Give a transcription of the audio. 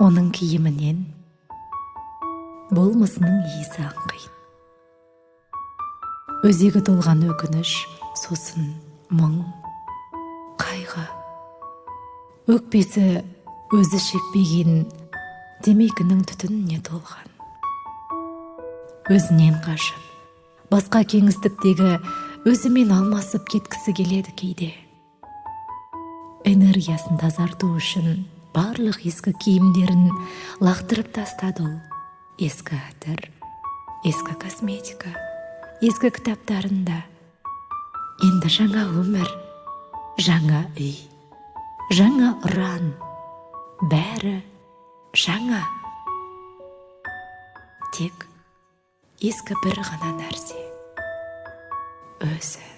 Оның киімінен болмысының иісі аңқиды. Өзегі толған өкініш, сосын мұң, қайғы. Өкпесі өзі шекпеген темекінің түтініне толған. Өзінен қашып, басқа кеңістіктегі өзімен алмасып кеткісі келеді кейде. Энергиясын тазарту үшін барлық ескі киімдерін лақтырып тастады ол. Ескі әтір, ескі косметика, ескі кітаптарында. Енді жаңа өмір, жаңа үй, жаңа ұран, бәрі жаңа. Тек ескі бір ғана нәрсе, өзі.